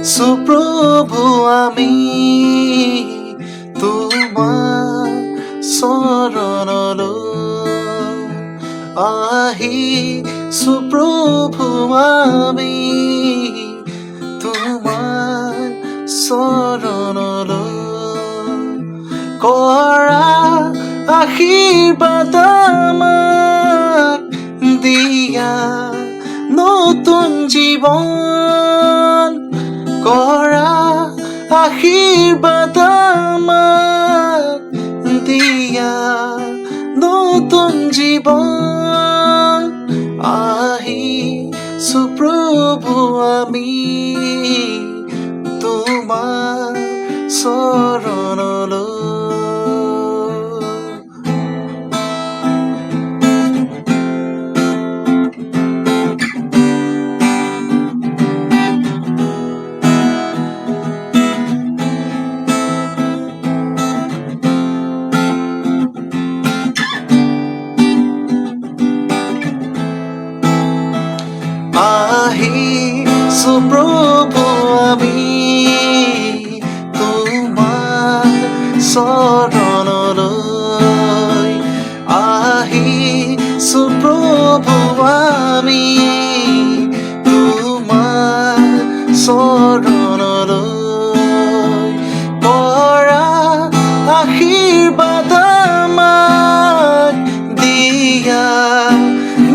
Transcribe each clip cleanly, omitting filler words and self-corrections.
সুপ্ৰভু আমি তোমাৰ শৰণলৈ আহি সুপ্ৰভু আমি তোমাৰ শৰণলৈ কৰা আশীৰ্বাদ আমাক দিয়া নতুন জীৱন কৰা আশীৰ্বাদ আমাক দিয়া নতুন জীৱন আহিছো প্ৰভু আমি তোমাৰ শৰণলৈ আহিছো প্ৰভু আমি তোমাৰ শৰণলৈ আহিছো প্ৰভু আমি তোমাৰ শৰণলৈ কৰা আশীৰ্বাদ আমাক দিয়া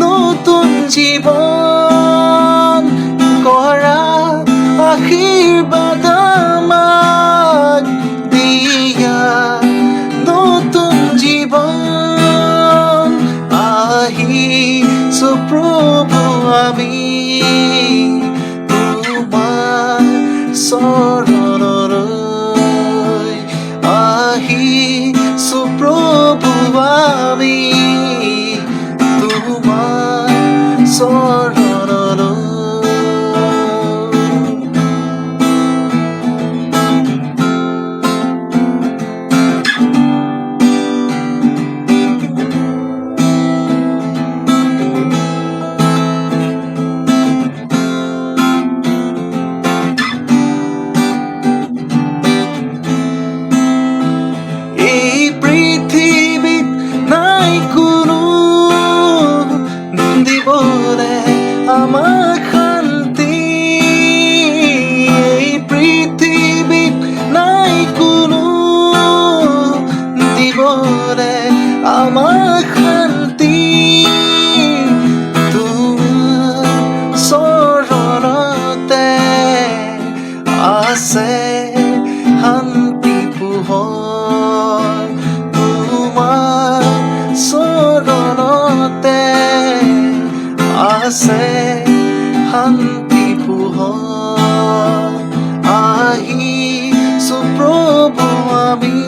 নতুন জীৱন কৰা আশীৰ্বাদ আমাক দিয়া নতুন জীৱন আহিছো প্ৰভু আমি তোমাৰ শৰণলৈ আহিছো প্ৰভু আমি তোমাৰ শৰণলৈ আমাক শান্তি এই পৃথিৱীত নাই কোনো দিবলে আমাক শান্তি তোমাৰ শৰণতে আছে শান্তি পোহৰ তোমাৰ শৰণতে আছে শান্তি পোহৰ আহিছো প্ৰভু আমি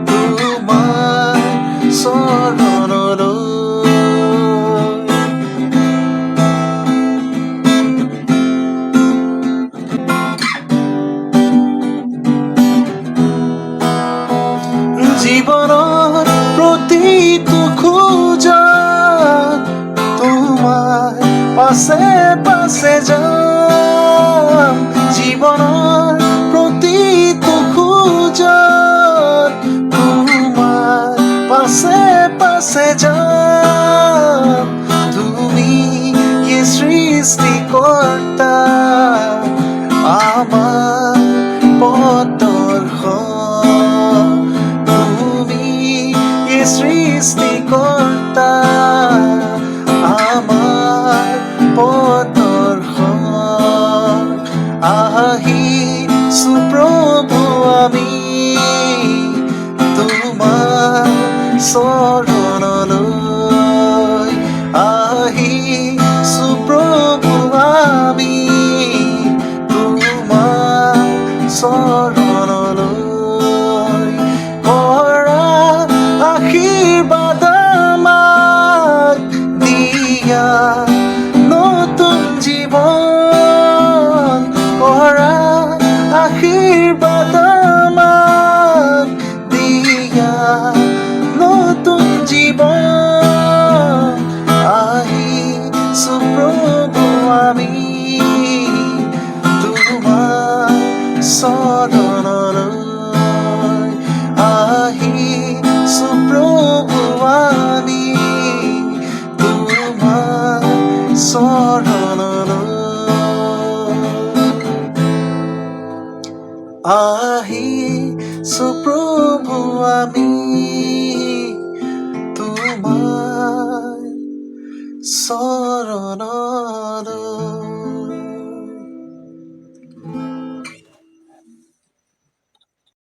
তোমাৰ শৰণলৈ জীৱনৰ প্ৰতিটো খোজত তোমাৰ পাছে পাছে যাম জীৱনৰ প্ৰতিটো খোজত তোমাৰ পাছে পাছে যাম তুমি সৃষ্টিকৰ্তা আমাৰ পথদৰ্শন তুমি সৃষ্টিকৰ্তা আমাৰ পথদৰ্শন আহিছো প্ৰভু আমি তোমাৰ শৰণলৈ আহিছো প্ৰভু আমি তোমাৰ শৰণলৈ কৰা আশীৰ্বাদ আমাক দিয়া নতুন জীৱন কৰা আশীৰ্বাদ আমাক দিয়া নতুন জীৱন আহিছো প্ৰভু আমি চৰণলৈ আহিছো প্ৰভু আমি তোমাৰ চৰণলৈ আহিছো প্ৰভু আমি তোমাৰ চৰণলৈ